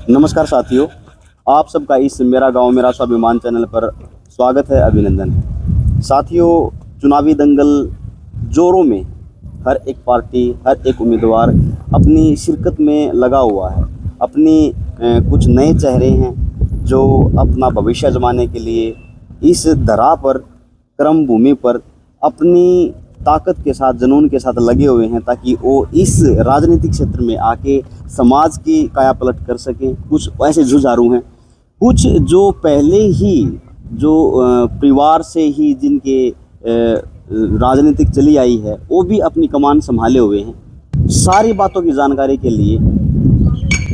नमस्कार साथियों, आप सबका इस मेरा गांव मेरा स्वाभिमान चैनल पर स्वागत है, अभिनंदन है। साथियों, चुनावी दंगल जोरों में हर एक पार्टी, हर एक उम्मीदवार अपनी शिरकत में लगा हुआ है। अपनी कुछ नए चेहरे हैं जो अपना भविष्य आजमाने के लिए इस धरा पर, क्रम भूमि पर अपनी ताकत के साथ, जुनून के साथ लगे हुए हैं ताकि वो इस राजनीतिक क्षेत्र में आके समाज की काया पलट कर सकें। कुछ ऐसे जुझारू हैं, कुछ जो पहले ही जो परिवार से ही जिनके राजनीतिक चली आई है, वो भी अपनी कमान संभाले हुए हैं। सारी बातों की जानकारी के लिए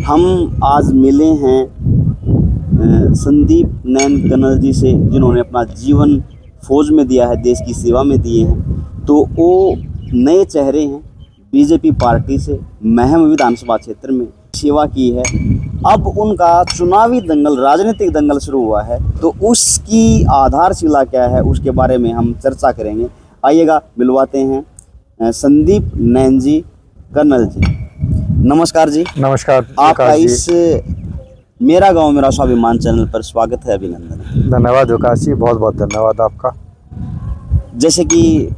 हम आज मिले हैं संदीप नैन कन्नल जी से, जिन्होंने अपना जीवन फौज में दिया है, देश की सेवा में दिए हैं। तो वो नए चेहरे हैं, बीजेपी पार्टी से महम विधानसभा क्षेत्र में सेवा की है। अब उनका चुनावी दंगल, राजनीतिक दंगल शुरू हुआ है, तो उसकी आधारशिला क्या है, उसके बारे में हम चर्चा करेंगे। आइएगा, मिलवाते हैं संदीप नैन जी कन्नल जी। नमस्कार जी। नमस्कार। आपका इस मेरा गांव मेरा स्वाभिमान चैनल पर स्वागत है, अभिनंदन। धन्यवाद विकास जी, बहुत बहुत धन्यवाद आपका। जैसे कि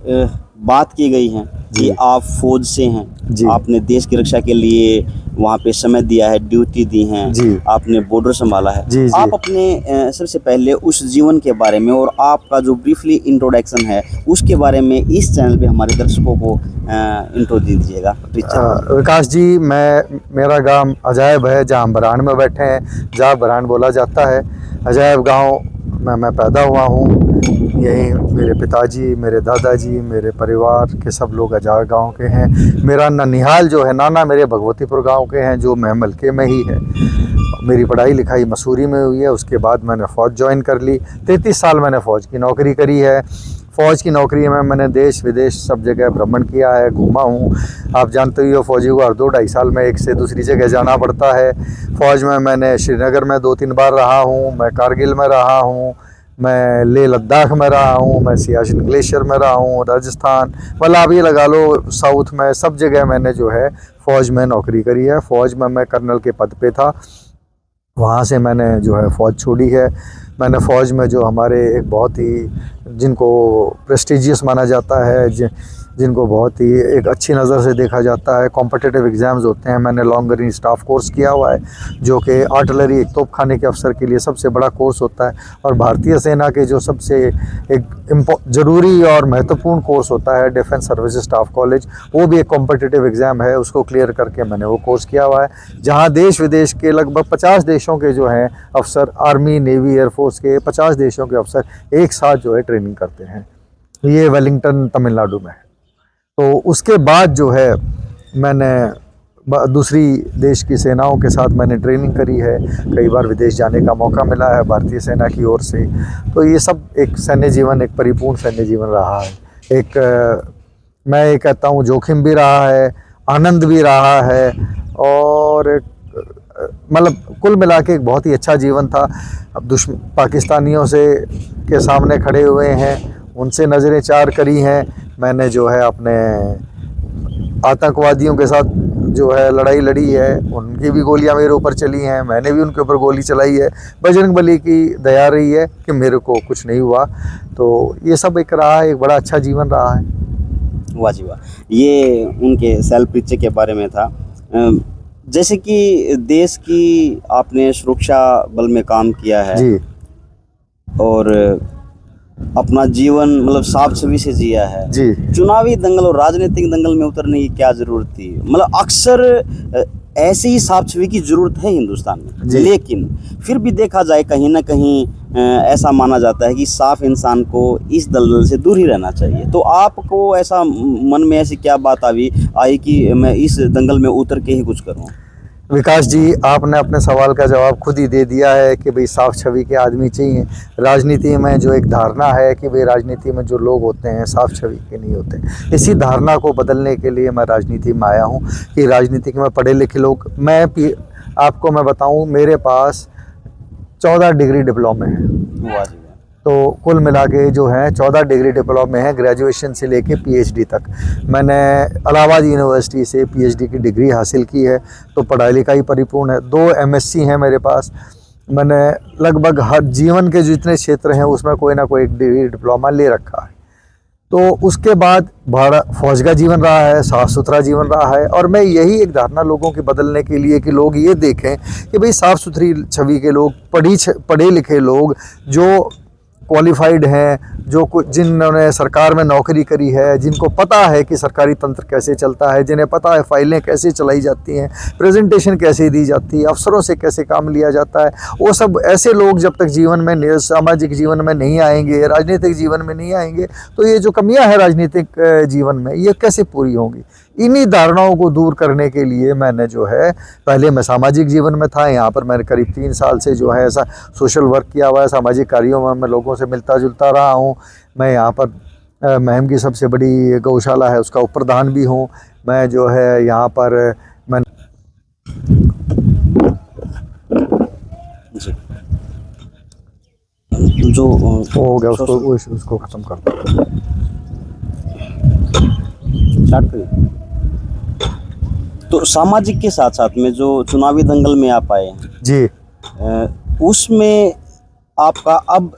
बात की गई है कि आप फौज से हैं, आपने देश की रक्षा के लिए वहाँ पे समय दिया है, ड्यूटी दी है, आपने बॉर्डर संभाला है। आप अपने सबसे पहले उस जीवन के बारे में और आपका जो ब्रीफली इंट्रोडक्शन है उसके बारे में इस चैनल पे हमारे दर्शकों को इंट्रो दीजिएगा। विकास जी, मेरा गांव अजायब है, जहाँ बरान में बैठे हैं, जहाँ बरान बोला जाता है। अजायब गांव में मैं पैदा हुआ हूँ। यहीं मेरे पिताजी, मेरे दादाजी, मेरे परिवार के सब लोग अजायब गांव के हैं। मेरा ननिहाल जो है, नाना मेरे भगवतीपुर गांव के हैं, जो महमलके में ही है। मेरी पढ़ाई लिखाई मसूरी में हुई है। उसके बाद मैंने फ़ौज ज्वाइन कर ली। 33 साल मैंने फ़ौज की नौकरी करी है। फ़ौज की नौकरी में मैंने देश विदेश सब जगह भ्रमण किया है, घूमा हूँ। आप जानते ही हो, फ़ौजी को हर 2-2.5 साल में एक से दूसरी जगह जाना पड़ता है। फ़ौज में मैंने श्रीनगर में 2-3 बार रहा हूँ, मैं कारगिल में रहा हूँ, मैं लेह लद्दाख में रहा हूँ, मैं सियाचिन ग्लेशियर में रहा हूँ, राजस्थान, मतलब आप ये लगा लो साउथ में, सब जगह मैंने जो है फ़ौज में नौकरी करी है। फ़ौज में मैं कर्नल के पद पे था। वहाँ से मैंने जो है फ़ौज छोड़ी है। मैंने फ़ौज में जो हमारे एक बहुत ही, जिनको प्रेस्टिजियस माना जाता है, जिनको बहुत ही एक अच्छी नज़र से देखा जाता है, कॉम्पिटिटिव एग्ज़ाम्स होते हैं, मैंने लॉन्ग रेंज स्टाफ कोर्स किया हुआ है, जो कि आर्टिलरी, एक तोपखाने के अफसर के लिए सबसे बड़ा कोर्स होता है। और भारतीय सेना के जो सबसे एक ज़रूरी और महत्वपूर्ण कोर्स होता है, डिफेंस सर्विसेज स्टाफ कॉलेज, वो भी एक कॉम्पिटिटिव एग्ज़ाम है। उसको क्लियर करके मैंने वो कोर्स किया हुआ है, जहाँ देश विदेश के लगभग 50 देशों के जो हैं अफसर, आर्मी, नेवी, एयरफोर्स के 50 देशों के अफसर एक साथ जो है ट्रेनिंग करते हैं। ये वेलिंगटन, तमिलनाडु में है। तो उसके बाद जो है मैंने दूसरी देश की सेनाओं के साथ मैंने ट्रेनिंग करी है। कई बार विदेश जाने का मौका मिला है भारतीय सेना की ओर से। तो ये सब एक सैन्य जीवन, एक परिपूर्ण सैन्य जीवन रहा है। मैं ये कहता हूँ, जोखिम भी रहा है, आनंद भी रहा है, और मतलब कुल मिला के एक बहुत ही अच्छा जीवन था। अब पाकिस्तानियों के सामने खड़े हुए हैं, उनसे नज़रें चार करी हैं। मैंने जो है अपने आतंकवादियों के साथ जो है लड़ाई लड़ी है, उनकी भी गोलियां मेरे ऊपर चली हैं, मैंने भी उनके ऊपर गोली चलाई है। बजरंग बली की दया रही है कि मेरे को कुछ नहीं हुआ। तो ये सब एक रहा है, एक बड़ा अच्छा जीवन रहा है। वाह जी वाह। ये उनके सेल्फ परिचय के बारे में था। जैसे कि देश की आपने सुरक्षा बल में काम किया है जी, और अपना जीवन मतलब साफ छवि से जिया है जी। चुनावी दंगल और राजनीतिक दंगल में उतरने की क्या जरूरत थी? मतलब अक्सर ऐसी ही साफ छवि की जरूरत है हिंदुस्तान में, लेकिन फिर भी देखा जाए कहीं ना कहीं ऐसा माना जाता है कि साफ इंसान को इस दलदल से दूर ही रहना चाहिए। तो आपको ऐसा मन में ऐसी क्या बात आई कि मैं इस दंगल में उतर के ही कुछ करूँ? विकास जी, आपने अपने सवाल का जवाब खुद ही दे दिया है कि भाई साफ छवि के आदमी चाहिए। राजनीति में जो एक धारणा है कि भाई राजनीति में जो लोग होते हैं साफ छवि के नहीं होते, इसी धारणा को बदलने के लिए मैं राजनीति में आया हूँ कि राजनीति में पढ़े लिखे लोग, आपको मैं बताऊँ, मेरे पास 14 डिग्री डिप्लोमे हैं। तो कुल मिला के जो है 14 डिग्री डिप्लोमा में है, ग्रेजुएशन से लेके पीएचडी तक। मैंने इलाहाबाद यूनिवर्सिटी से पीएचडी की डिग्री हासिल की है, तो पढ़ाई लिखाई परिपूर्ण है। 2 एमएससी हैं मेरे पास। मैंने लगभग हर जीवन के जितने क्षेत्र हैं उसमें कोई ना कोई एक डिग्री डिप्लोमा ले रखा है। तो उसके बाद बड़ा फौज का जीवन रहा है, साफ़ सुथरा जीवन रहा है। और मैं यही एक धारणा लोगों की बदलने के लिए कि लोग ये देखें कि भाई साफ़ सुथरी छवि के लोग, पढ़े लिखे लोग जो क्वालिफाइड हैं, जो कुछ जिन्होंने सरकार में नौकरी करी है, जिनको पता है कि सरकारी तंत्र कैसे चलता है, जिन्हें पता है फाइलें कैसे चलाई जाती हैं, प्रेजेंटेशन कैसे दी जाती है, अफसरों से कैसे काम लिया जाता है, वो सब ऐसे लोग जब तक जीवन में, सामाजिक जीवन में नहीं आएंगे, राजनीतिक जीवन में नहीं आएंगे, तो ये जो कमियां हैं राजनीतिक जीवन में, ये कैसे पूरी होंगी। इन्हीं धारणाओं को दूर करने के लिए मैंने जो है, पहले मैं सामाजिक जीवन में था, यहाँ पर मैंने करीब 3 साल से जो है ऐसा सोशल वर्क किया हुआ है, सामाजिक कार्यों में मैं लोगों से मिलता जुलता रहा हूँ। मैं यहाँ पर महम की सबसे बड़ी गौशाला है उसका उपप्रधान भी हूँ। मैं जो है यहाँ पर मैं जो हो गया उसको ख़त्म कर दो, स्टार्ट करिए। तो सामाजिक के साथ साथ में जो चुनावी दंगल में आप आए हैं जी, उसमें आपका अब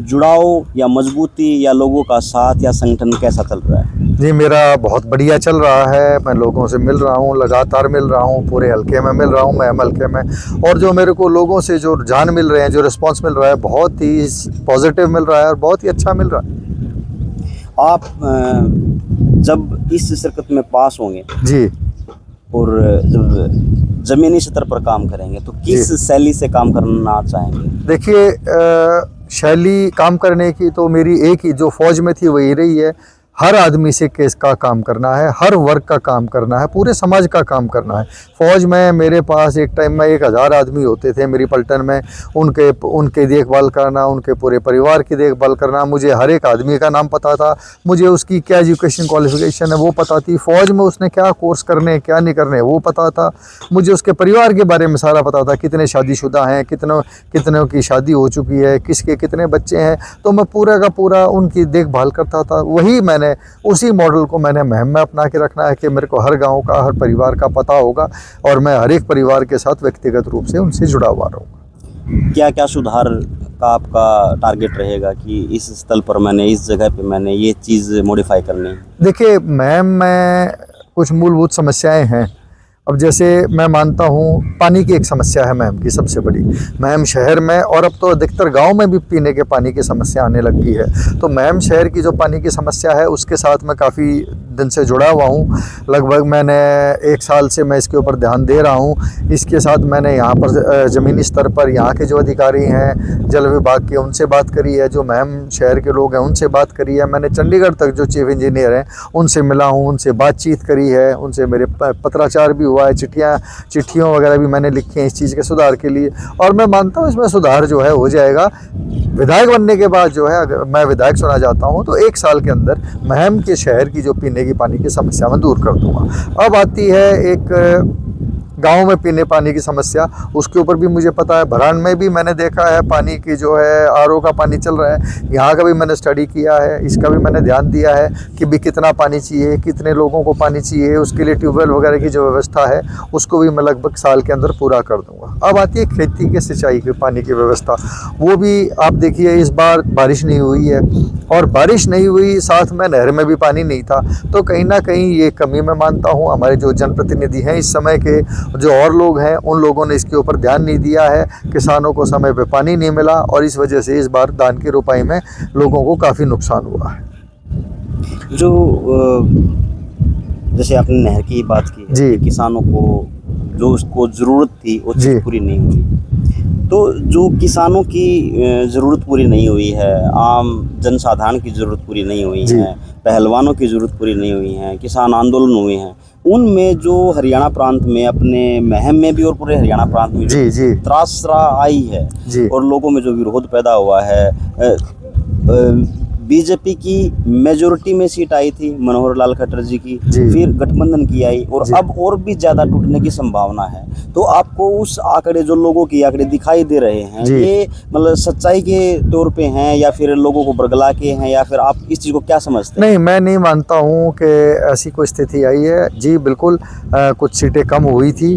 जुड़ाव या मजबूती या लोगों का साथ या संगठन कैसा चल रहा है? जी मेरा बहुत बढ़िया चल रहा है। मैं लोगों से मिल रहा हूँ, लगातार मिल रहा हूँ, पूरे हल्के में मिल रहा हूँ, महम हल्के में। और जो मेरे को लोगों से जो रुझान मिल रहे हैं, जो रिस्पांस मिल रहा है, बहुत ही पॉजिटिव मिल रहा है और बहुत ही अच्छा मिल रहा है। आप जब इस शिरकत में पास होंगे जी, और जब ज़मीनी स्तर पर काम करेंगे तो किस शैली से काम करना चाहेंगे? देखिए शैली काम करने की तो मेरी एक ही जो फौज में थी वही रही है। हर आदमी से केस का काम करना है, हर वर्ग का काम करना है, पूरे समाज का काम करना है। फौज में मेरे पास एक टाइम में 1000 आदमी होते थे मेरी पलटन में। उनके देखभाल करना, उनके पूरे परिवार की देखभाल करना, मुझे हर एक आदमी का नाम पता था, मुझे उसकी क्या एजुकेशन क्वालिफिकेशन है वो पता थी, फ़ौज में उसने क्या कोर्स करने क्या नहीं करने वो पता था, मुझे उसके परिवार के बारे में सारा पता था, कितने शादीशुदा हैं, कितनों की शादी हो चुकी है, किसके कितने बच्चे हैं। तो मैं पूरा का पूरा उनकी देखभाल करता था। वही मैंने उसी मॉडल को मैंने महम में अपना के रखना है कि मेरे को हर गांव का, हर परिवार का पता होगा और मैं हर एक परिवार के साथ व्यक्तिगत रूप से उनसे जुड़ा हुआ रहूँगा। क्या क्या सुधार का आपका टारगेट रहेगा कि इस स्थल पर मैंने, इस जगह पे मैंने ये चीज़ मॉडिफाई करनी है? देखिए महम में कुछ मूलभूत समस्याएं हैं। अब जैसे मैं मानता हूँ पानी की एक समस्या है महम की सबसे बड़ी। महम शहर में और अब तो अधिकतर गांव में भी पीने के पानी की समस्या आने लगी है। तो महम शहर की जो पानी की समस्या है उसके साथ मैं काफ़ी दिन से जुड़ा हुआ हूँ। लगभग मैंने 1 साल से मैं इसके ऊपर ध्यान दे रहा हूँ। इसके साथ मैंने यहाँ पर ज़मीनी स्तर पर यहाँ के जो अधिकारी हैं जल विभाग के, उनसे बात करी है। जो महम शहर के लोग हैं उनसे बात करी है। मैंने चंडीगढ़ तक जो चीफ इंजीनियर हैं उनसे मिला हूँ, उनसे बातचीत करी है, उनसे मेरे पत्राचार भी हुआ है, चिट्ठियों वगैरह भी मैंने लिखी हैं इस चीज़ के सुधार के लिए। और मैं मानता हूँ इसमें सुधार जो है हो जाएगा। विधायक बनने के बाद जो है, अगर मैं विधायक चुना जाता हूँ तो 1 साल के अंदर महम के शहर की जो पीने की पानी की समस्या मैं दूर कर दूँगा। अब आती है एक गांव में पीने पानी की समस्या, उसके ऊपर भी मुझे पता है। भरान में भी मैंने देखा है पानी की जो है आरओ का पानी चल रहा है, यहाँ का भी मैंने स्टडी किया है, इसका भी मैंने ध्यान दिया है कि भी कितना पानी चाहिए, कितने लोगों को पानी चाहिए, उसके लिए ट्यूबवेल वगैरह की जो व्यवस्था है उसको भी मैं लगभग साल के अंदर पूरा कर दूँगा। अब आती है खेती के सिंचाई की पानी की व्यवस्था, वो भी आप देखिए इस बार बारिश नहीं हुई है और बारिश नहीं हुई साथ में नहर में भी पानी नहीं था। तो कहीं ना कहीं ये कमी मैं मानता हूँ हमारे जो जनप्रतिनिधि हैं इस समय के, जो और लोग हैं, उन लोगों ने इसके ऊपर ध्यान नहीं दिया है। किसानों को समय पे पानी नहीं मिला और इस वजह से इस बार धान की रोपाई में लोगों को काफ़ी नुकसान हुआ है। जो जैसे आपने नहर की बात की है, जी, किसानों को जो उसको ज़रूरत थी वो चीज़ पूरी नहीं हुई। तो जो किसानों की ज़रूरत पूरी नहीं हुई है, आम जनसाधारण की ज़रूरत पूरी नहीं हुई है, पहलवानों की ज़रूरत पूरी नहीं हुई है, किसान आंदोलन हुए हैं, उनमें जो हरियाणा प्रांत में, अपने महम में भी और पूरे हरियाणा प्रांत में जी त्रासरा आई है और लोगों में जो विरोध पैदा हुआ है, बीजेपी की मेजोरिटी में सीट आई थी मनोहर लाल खट्टर जी की, फिर गठबंधन की आई और अब और भी ज़्यादा टूटने की संभावना है। तो आपको उस आंकड़े, जो लोगों की आंकड़े दिखाई दे रहे हैं, जी। ये मतलब सच्चाई के तौर पे हैं या फिर लोगों को बरगला के हैं, या फिर आप इस चीज़ को क्या समझते हैं? नहीं, मैं नहीं मानता हूँ कि ऐसी कोई स्थिति आई है। जी बिल्कुल, कुछ सीटें कम हुई थी।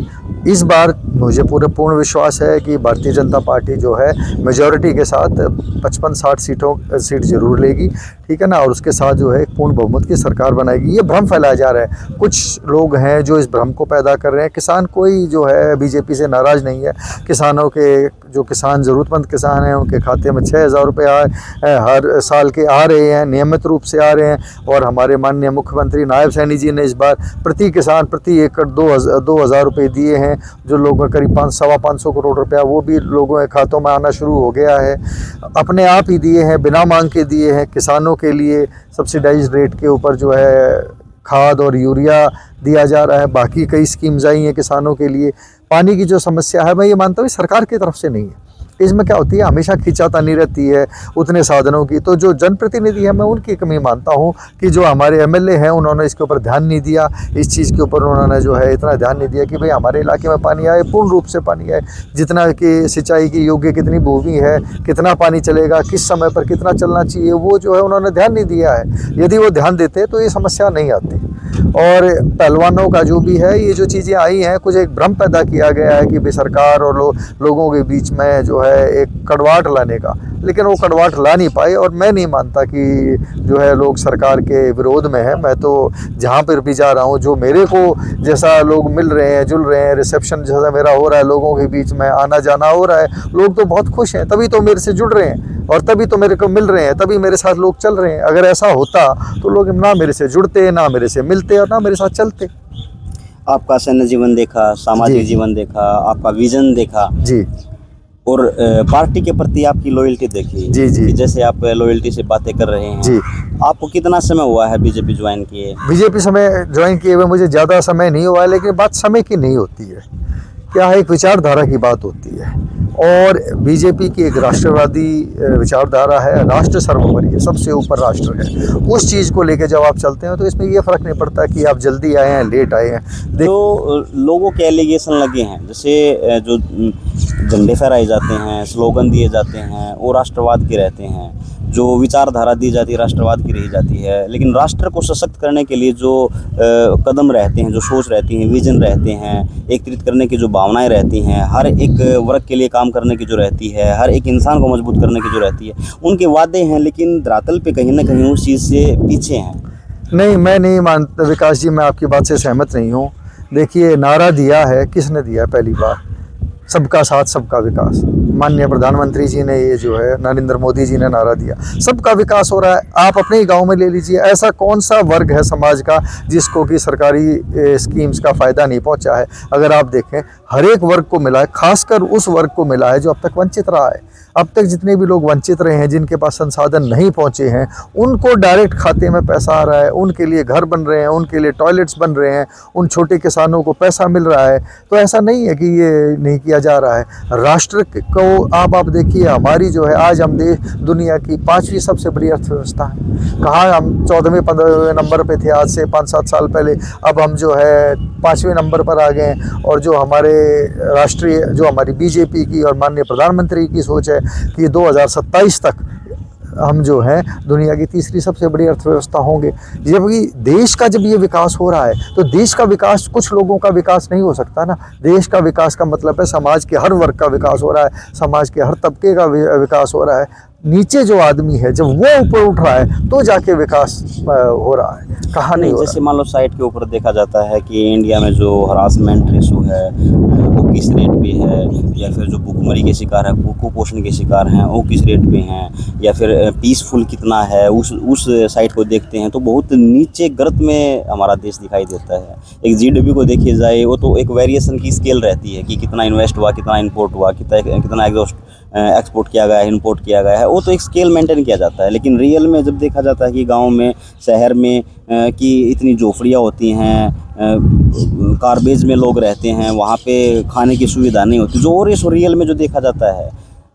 इस बार मुझे पूर्ण विश्वास है कि भारतीय जनता पार्टी जो है मेजॉरिटी के साथ 55-60 सीट ज़रूर लेगी, ठीक है ना, और उसके साथ जो है एक पूर्ण बहुमत की सरकार बनाएगी। ये भ्रम फैलाया जा रहा है, कुछ लोग हैं जो इस भ्रम को पैदा कर रहे हैं। किसान कोई जो है बीजेपी से नाराज़ नहीं है। किसानों के, जो किसान ज़रूरतमंद किसान हैं, उनके खाते में 6,000 रुपये हर साल के आ रहे हैं, नियमित रूप से आ रहे हैं। और हमारे माननीय मुख्यमंत्री नायब सैनी जी ने इस बार प्रति किसान प्रति एकड़ 2,000 रुपये दिए हैं, जो लोगों का करीब 500 करोड़ रुपया वो भी लोगों के खातों में आना शुरू हो गया है। अपने आप ही दिए हैं, बिना मांग के दिए हैं। किसानों के लिए सब्सिडाइज रेट के ऊपर जो है खाद और यूरिया दिया जा रहा है। बाकी कई स्कीम्स आई हैं किसानों के लिए। पानी की जो समस्या है, मैं ये मानता हूँ सरकार की तरफ से नहीं है। इसमें क्या होती है, हमेशा खींचातानी रहती है उतने साधनों की। तो जो जनप्रतिनिधि है, मैं उनकी कमी मानता हूँ कि जो हमारे एमएलए हैं, उन्होंने इसके ऊपर ध्यान नहीं दिया। इस चीज़ के ऊपर उन्होंने जो है इतना ध्यान नहीं दिया कि भाई हमारे इलाके में पानी आए, पूर्ण रूप से पानी आए। जितना कि सिंचाई की योग्य कितनी भूमि है, कितना पानी चलेगा, किस समय पर कितना चलना चाहिए, वो जो है उन्होंने ध्यान नहीं दिया है। यदि वो ध्यान देते तो ये समस्या नहीं आती। और पहलवानों का जो भी है, ये जो चीज़ें आई हैं, कुछ एक भ्रम पैदा किया गया है कि भाई सरकार और लोगों के बीच में जो है एक कड़वाहट लाने का, लेकिन वो कड़वाहट ला नहीं पाए। और मैं नहीं मानता कि जो है लोग सरकार के विरोध में है। मैं तो जहाँ पर भी जा रहा हूँ, जो मेरे को जैसा लोग मिल रहे हैं, जुल रहे हैं, रिसेप्शन जैसा मेरा हो रहा है, लोगों के बीच में आना जाना हो रहा है, लोग तो बहुत खुश हैं, तभी तो मेरे से जुड़ रहे हैं और तभी तो मेरे को मिल रहे हैं, तभी मेरे साथ लोग चल रहे हैं। अगर ऐसा होता तो लोग ना मेरे से जुड़ते, ना मेरे से मिलते और ना मेरे साथ चलते। आपका सैन्य जीवन देखा, सामाजिक जीवन देखा, आपका विजन देखा जी, और पार्टी के प्रति आपकी लॉयल्टी देखी। जी जी, कि जैसे आप लॉयल्टी से बातें कर रहे हैं जी। आपको कितना समय हुआ है बीजेपी ज्वाइन किए? बीजेपी समय ज्वाइन किए हुए मुझे ज़्यादा समय नहीं हुआ है, लेकिन बात समय की नहीं होती है। क्या है, एक विचारधारा की बात होती है। और बीजेपी की एक राष्ट्रवादी विचारधारा है, राष्ट्र सर्वोपरि है, सबसे ऊपर राष्ट्र है। उस चीज़ को लेकर जब आप चलते हैं तो इसमें ये फ़र्क नहीं पड़ता कि आप जल्दी आए हैं, लेट आए हैं। जो लोगों के एलिगेशन लगे हैं, जैसे जो झंडे फहराए जाते हैं, स्लोगन दिए जाते हैं, वो राष्ट्रवाद के रहते हैं, जो विचारधारा दी जाती है राष्ट्रवाद की रही जाती है, लेकिन राष्ट्र को सशक्त करने के लिए जो कदम रहते हैं, जो सोच रहती है, विजन रहते हैं, एकत्रित करने की जो भावनाएं रहती हैं, हर एक वर्ग के लिए काम करने की जो रहती है, हर एक इंसान को मजबूत करने की जो रहती है, उनके वादे हैं, लेकिन धरातल पे कहीं ना कहीं उस चीज़ से पीछे हैं। नहीं, मैं नहीं मानता विकास जी, मैं आपकी बात से सहमत नहीं हूँ। देखिए, नारा दिया है, किसने दिया है? पहली बार सबका साथ सबका विकास। माननीय प्रधानमंत्री जी ने, ये जो है नरेंद्र मोदी जी ने नारा दिया, सबका विकास हो रहा है। आप अपने ही गांव में ले लीजिए, ऐसा कौन सा वर्ग है समाज का जिसको कि सरकारी स्कीम्स का फ़ायदा नहीं पहुंचा है? अगर आप देखें, हर एक वर्ग को मिला है, खासकर उस वर्ग को मिला है जो अब तक वंचित रहा है। अब तक जितने भी लोग वंचित रहे हैं, जिनके पास संसाधन नहीं पहुंचे हैं, उनको डायरेक्ट खाते में पैसा आ रहा है, उनके लिए घर बन रहे हैं, उनके लिए टॉयलेट्स बन रहे हैं, उन छोटे किसानों को पैसा मिल रहा है। तो ऐसा नहीं है कि ये नहीं किया जा रहा है। राष्ट्र को आप देखिए, हमारी जो है आज हम दुनिया की 5वीं सबसे बड़ी अर्थव्यवस्था है। कहाँ हम 14वें 15वें नंबर पे थे आज से 5-7 साल पहले, अब हम जो है 5वें नंबर पर आ गए हैं। और जो हमारे राष्ट्रीय, जो हमारी बीजेपी की और माननीय प्रधानमंत्री की सोच है कि 2027 तक हम जो है दुनिया की तीसरी सबसे बड़ी अर्थव्यवस्था होंगे। जबकि देश का जब ये विकास हो रहा है, तो देश का विकास कुछ लोगों का विकास नहीं हो सकता ना। देश का विकास का मतलब है समाज के हर वर्ग का विकास हो रहा है, समाज के हर तबके का विकास हो रहा है। नीचे जो आदमी है, जब वो ऊपर उठ रहा है तो जाके विकास हो रहा है, कहाँ नहीं हो रहा। जैसे मान लो साइट के ऊपर देखा जाता है कि इंडिया में जो हरासमेंट रेशो है वो किस रेट पे है, या फिर जो भूखमरी के शिकार है, कुपोषण के शिकार हैं, वो किस रेट पे हैं, या फिर पीसफुल कितना है, उस साइट को देखते हैं तो बहुत नीचे गर्त में हमारा देश दिखाई देता है। एक जीडीपी को देखी जाए, वो तो एक वेरिएशन की स्केल रहती है कि कितना इन्वेस्ट हुआ, कितना इम्पोर्ट हुआ, कितना एक्सपोर्ट किया गया है, इम्पोर्ट किया गया है, वो तो एक स्केल मेंटेन किया जाता है। लेकिन रियल में जब देखा जाता है कि गांव में, शहर में कि इतनी झोपड़ियाँ होती हैं, कार्बेज में लोग रहते हैं, वहाँ पे खाने की सुविधा नहीं होती, जो और इस रियल में जो देखा जाता है,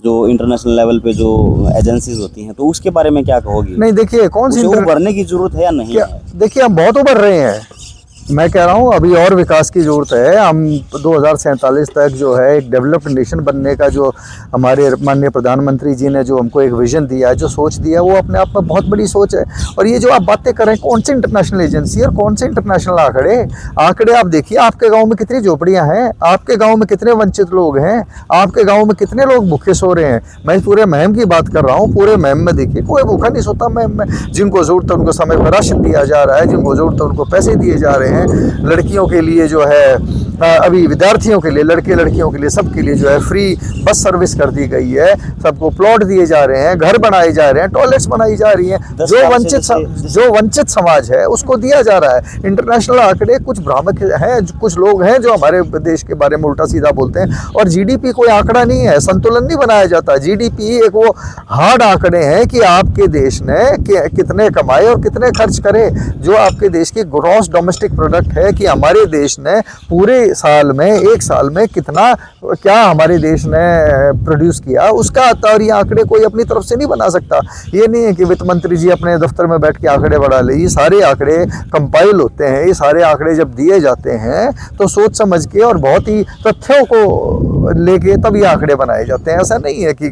जो इंटरनेशनल लेवल पे जो एजेंसीज होती हैं, तो उसके बारे में क्या कहोगी? नहीं, देखिए, कौन सी उभरने की जरूरत है या नहीं है? देखिए, हम बहुत उभर रहे हैं, मैं कह रहा हूँ अभी और विकास की ज़रूरत है। हम 2047 तक जो है एक डेवलप्ड नेशन बनने का जो हमारे माननीय प्रधानमंत्री जी ने जो हमको एक विज़न दिया है, जो सोच दिया है, वो अपने आप में बहुत बड़ी सोच है। और ये जो आप बातें कर रहे हैं, कौन सी इंटरनेशनल एजेंसी और कौन से इंटरनेशनल आंकड़े आप देखिए। आपके गाँव में कितनी झोपड़ियाँ हैं, आपके गाँव में कितने वंचित लोग हैं, आपके गाँव में कितने लोग भूखे सो रहे हैं। मैं पूरे महम की बात कर रहा हूँ, पूरे महम में देखिए कोई भूखा नहीं सोता महम में। जिनको ज़रूरत है उनको समय पर राशन दिया जा रहा है, जिनको ज़रूरत है उनको पैसे दिए जा रहे हैं। लड़कियों के लिए जो है अभी विद्यार्थियों के लिए, लड़के लड़कियों के लिए, सबके लिए जो है फ्री बस सर्विस कर दी गई है। सबको प्लॉट दिए जा रहे हैं, घर बनाए जा रहे हैं, टॉयलेट्स बनाई जा रही हैं। जो वंचित समाज है उसको दिया जा रहा है। इंटरनेशनल आंकड़े कुछ भ्रामक हैं, कुछ लोग हैं जो हमारे देश के बारे में उल्टा सीधा बोलते हैं। और जीडीपी कोई आंकड़ा नहीं है, संतुलन नहीं बनाया जाता। जीडीपी एक वो हार्ड आंकड़े हैं कि आपके देश ने कितने कमाए और कितने खर्च करे। जो आपके देश की ग्रॉस डोमेस्टिक प्रोडक्ट है कि हमारे देश ने पूरे साल में, एक साल में कितना क्या हमारे देश ने प्रोड्यूस किया, उसका और ये आंकड़े कोई अपनी तरफ से नहीं बना सकता। ये नहीं है कि वित्त मंत्री जी अपने दफ्तर में बैठ के आंकड़े बढ़ा ले। ये सारे आंकड़े कंपाइल होते हैं। ये सारे आंकड़े जब दिए जाते हैं तो सोच समझ के और बहुत ही तथ्यों को लेके तब ये आंकड़े बनाए जाते हैं। ऐसा नहीं है कि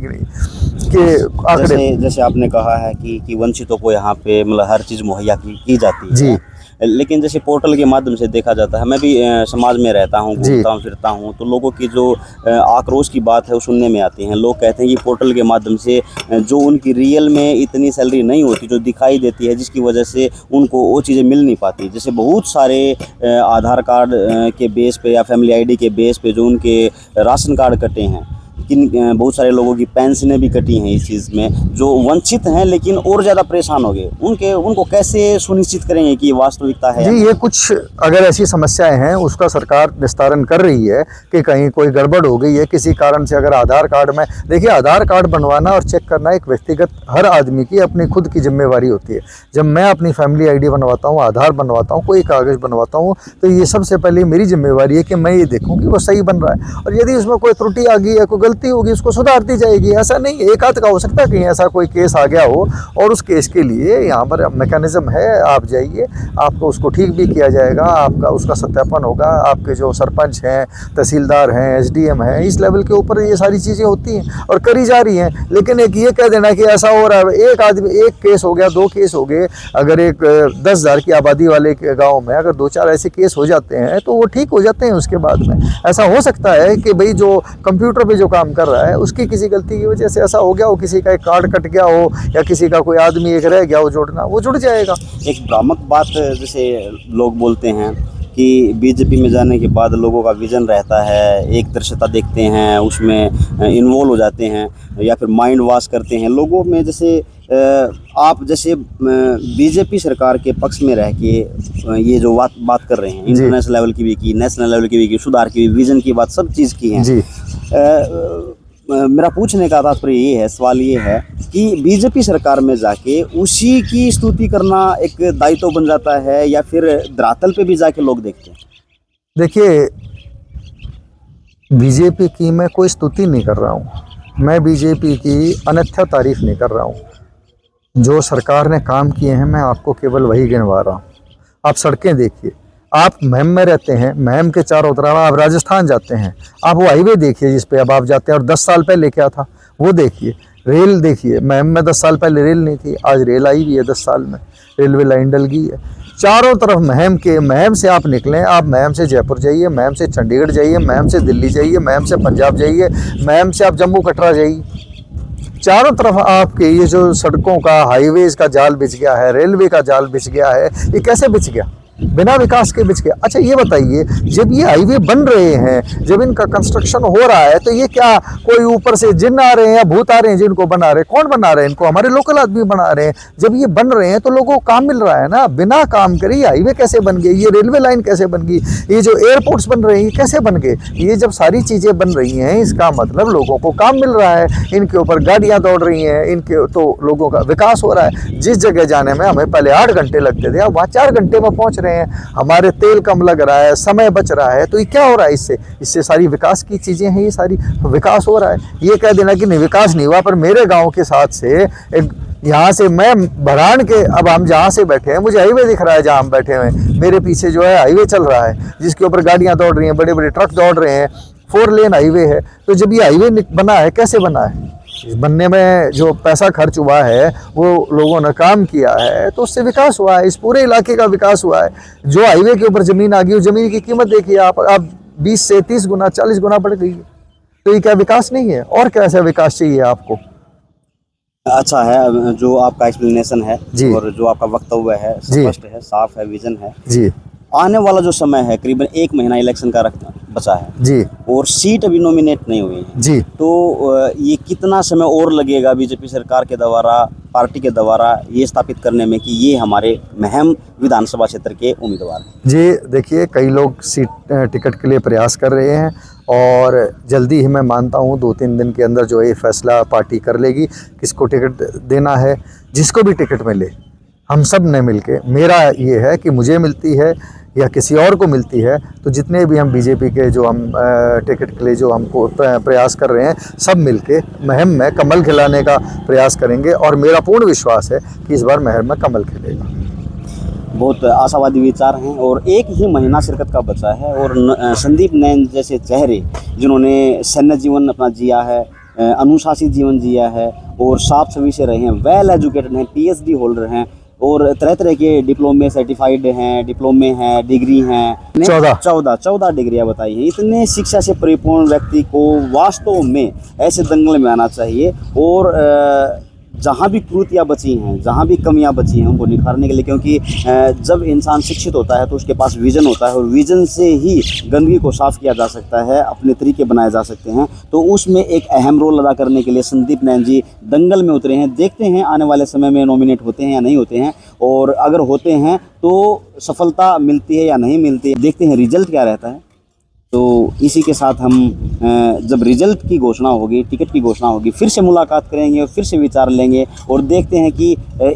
आंकड़े जैसे आपने कहा है कि वंचितों को यहाँ पे मतलब हर चीज़ मुहैया की जाती है जी। लेकिन जैसे पोर्टल के माध्यम से देखा जाता है, मैं भी समाज में रहता हूँ, घूमता हूँ फिरता हूँ, तो लोगों की जो आक्रोश की बात है वो सुनने में आती है। लोग कहते हैं कि पोर्टल के माध्यम से जो उनकी रियल में इतनी सैलरी नहीं होती, जो दिखाई देती है, जिसकी वजह से उनको वो चीज़ें मिल नहीं पाती। जैसे बहुत सारे आधार कार्ड के बेस पे या फैमिली आईडी के बेस पे जो उनके राशन कार्ड कटे हैं, बहुत सारे लोगों की पेंशनें भी कटी हैं इस चीज़ में, जो वंचित हैं लेकिन और ज़्यादा परेशान हो गए। उनको कैसे सुनिश्चित करेंगे कि वास्तविकता है? जी, ये कुछ अगर ऐसी समस्याएं हैं उसका सरकार निस्तारण कर रही है कि कहीं कोई गड़बड़ हो गई है किसी कारण से। अगर आधार कार्ड में देखिए, आधार कार्ड बनवाना और चेक करना एक व्यक्तिगत हर आदमी की अपनी खुद की जिम्मेवारी होती है। जब मैं अपनी फैमिली आईडी बनवाता हूँ, आधार बनवाता हूँ, कोई कागज़ बनवाता हूँ, तो ये सबसे पहले मेरी जिम्मेवारी है कि मैं ये देखूँ कि वो सही बन रहा है। और यदि उसमें कोई त्रुटि आ गई है, कोई गलती होगी, उसको सुधार दी जाएगी। ऐसा नहीं एक आध का हो सकता है कहीं ऐसा कोई केस आ गया हो और उस केस के लिए यहाँ पर मैकेनिज्म है, आप जाइए, आपको उसको ठीक भी किया जाएगा, आपका उसका सत्यापन होगा। आपके जो सरपंच हैं, तहसीलदार हैं, एसडीएम हैं, इस लेवल के ऊपर ये सारी चीज़ें होती हैं और करी जा रही हैं। लेकिन एक ये कह देना कि ऐसा हो रहा है, एक आदमी, एक केस हो गया, दो केस हो गए, अगर एक 10,000 की आबादी वाले गाँव में अगर 2-4 ऐसे केस हो जाते हैं तो वो ठीक हो जाते हैं। उसके बाद में ऐसा हो सकता है कि भाई जो कंप्यूटर पे जो काम कर रहा है उसकी किसी गलती की वजह से ऐसा हो गया हो, किसी का एक कार्ड कट गया हो या किसी का कोई आदमी एक रह गया हो जोड़ना, वो जुड़ जाएगा। एक भ्रामक बात जैसे लोग बोलते हैं कि बीजेपी में जाने के बाद लोगों का विजन रहता है, एक दृश्यता देखते हैं, उसमें इन्वॉल्व हो जाते हैं या फिर माइंड वॉश करते हैं लोगों में। जैसे आप जैसे बीजेपी सरकार के पक्ष में रह के ये जो बात कर रहे हैं, इंटरनेशनल लेवल की भी की, नेशनल लेवल की भी की, सुधार की भी, विजन की बात, सब चीज़ की है जी। मेरा पूछने का तात्पर्य ये है, सवाल ये है कि बीजेपी सरकार में जाके उसी की स्तुति करना एक दायित्व बन जाता है या फिर धरातल पे भी जाके लोग देखते हैं? देखिए, बीजेपी की मैं कोई स्तुति नहीं कर रहा हूँ, मैं बीजेपी की अन्यथा तारीफ नहीं कर रहा हूँ। जो सरकार ने काम किए हैं मैं आपको केवल वही गिनवा रहा हूँ। आप सड़कें देखिए, आप महम में रहते हैं, महम के चारों तरफ आप राजस्थान जाते हैं, आप वो हाईवे देखिए जिस पे अब आप जाते हैं, और 10 साल पहले क्या था वो देखिए। रेल देखिए, महम में 10 साल पहले रेल नहीं थी, आज रेल आई भी है। 10 साल में रेलवे लाइन डल गई है चारों तरफ। महम से आप निकलें, आप महम से जयपुर जाइए, महम से चंडीगढ़ जाइए, महम से दिल्ली जाइए, महम से पंजाब जाइए, महम से आप जम्मू कटरा जाइए, चारों तरफ आपके ये जो सड़कों का, हाईवेज का जाल बिछ गया है, रेलवे का जाल बिछ गया है। ये कैसे बिछ गया? बिना विकास के बिछ गया। अच्छा ये बताइए, जब ये हाईवे बन रहे हैं, जब इनका कंस्ट्रक्शन हो रहा है, तो ये क्या कोई ऊपर से जिन्न आ रहे हैं या भूत आ रहे हैं जिनको बना रहे हैं? कौन बना रहे हैं इनको? हमारे लोकल आदमी बना रहे हैं। जब ये बन रहे हैं तो लोगों को काम मिल रहा है ना। बिना काम करे ये हाईवे कैसे बन गए? ये रेलवे लाइन कैसे बन गई? ये जो एयरपोर्ट्स बन रहे हैं ये कैसे बन गए? ये जब सारी चीज़ें बन रही हैं, इसका मतलब लोगों को काम मिल रहा है, इनके ऊपर गाड़ियाँ दौड़ रही हैं, इनके तो लोगों का विकास हो रहा है। जिस जगह जाने में हमें पहले 8 घंटे लगते थे, अब वहाँ 4 घंटे में पहुँच रहे हैं। हमारे तेल कम लग रहा है, समय बच रहा है। तो ये क्या हो रहा है? इससे सारी विकास की चीज़ें हैं, ये सारी विकास हो रहा है। ये कह देना कि नहीं विकास नहीं हुआ, पर मेरे गांव के साथ से एक यहाँ से मैं भरान के, अब हम जहाँ से बैठे हैं मुझे हाईवे दिख रहा है, जहाँ हम बैठे हुए हैं मेरे पीछे जो है हाईवे चल रहा है जिसके ऊपर गाड़ियाँ दौड़ रही हैं, बड़े बड़े ट्रक दौड़ रहे हैं, 4 लेन हाईवे है। तो जब ये हाईवे बना है, कैसे बना है? इस बनने में जो पैसा खर्च हुआ है वो लोगों ने काम किया है, तो उससे विकास हुआ है, इस पूरे इलाके का विकास हुआ है। जो हाईवे के ऊपर ज़मीन आ गई, उस ज़मीन की कीमत देखिए आप 20 से 30 गुना 40 गुना बढ़ गई है। तो ये क्या विकास नहीं है? और कैसा विकास चाहिए आपको? अच्छा है जो आपका एक्सप्लेनेशन है जी। और जो आपका वक्तव्य है जी। स्पष्ट है, साफ है, विजन है। जी आने वाला जो समय है करीबन 1 महीना इलेक्शन का बचा है जी और सीट अभी नॉमिनेट नहीं हुई है। जी। तो ये कितना समय और लगेगा बीजेपी सरकार के द्वारा, पार्टी के द्वारा ये स्थापित करने में कि ये हमारे महम विधानसभा क्षेत्र के उम्मीदवार हैं? जी देखिए, कई लोग सीट टिकट के लिए प्रयास कर रहे हैं और जल्दी ही मैं मानता हूँ 2-3 दिन के अंदर जो है फैसला पार्टी कर लेगी किसको टिकट देना है। जिसको भी टिकट मिले, हम सब ने मिलके, मेरा ये है कि मुझे मिलती है या किसी और को मिलती है, तो जितने भी हम बीजेपी के जो हम टिकट के लिए जो हमको प्रयास कर रहे हैं, सब मिलके महम में कमल खिलाने का प्रयास करेंगे और मेरा पूर्ण विश्वास है कि इस बार महम में कमल खिलेगा। बहुत आशावादी विचार हैं और 1 ही महीना शिरकत का बचा है और संदीप नैन जैसे चेहरे जिन्होंने सैन्य जीवन अपना जिया है, अनुशासित जीवन जिया है और साफ छवि से रहे हैं, वेल एजुकेटेड हैं, PhD होल्डर हैं और तरह तरह के डिप्लोमे सर्टिफाइड हैं, डिप्लोमे हैं, डिग्री हैं, 14 डिग्रियां बताई हैं। इतने शिक्षा से परिपूर्ण व्यक्ति को वास्तव में ऐसे दंगल में आना चाहिए और जहाँ भी त्रुटियाँ बची हैं, जहाँ भी कमियाँ बची हैं उनको निखारने के लिए, क्योंकि जब इंसान शिक्षित होता है तो उसके पास विज़न होता है और विज़न से ही गंदगी को साफ़ किया जा सकता है, अपने तरीके बनाए जा सकते हैं। तो उसमें एक अहम रोल अदा करने के लिए संदीप नैन जी दंगल में उतरे हैं। देखते हैं आने वाले समय में नॉमिनेट होते हैं या नहीं होते हैं, और अगर होते हैं तो सफलता मिलती है या नहीं मिलती है, देखते हैं रिजल्ट क्या रहता है। तो इसी के साथ हम जब रिजल्ट की घोषणा होगी, टिकट की घोषणा होगी, फिर से मुलाकात करेंगे और फिर से विचार लेंगे और देखते हैं कि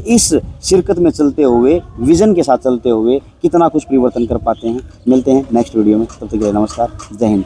इस शिरकत में चलते हुए, विज़न के साथ चलते हुए कितना कुछ परिवर्तन कर पाते हैं। मिलते हैं नेक्स्ट वीडियो में, तब तक के लिए नमस्कार, जय हिंद।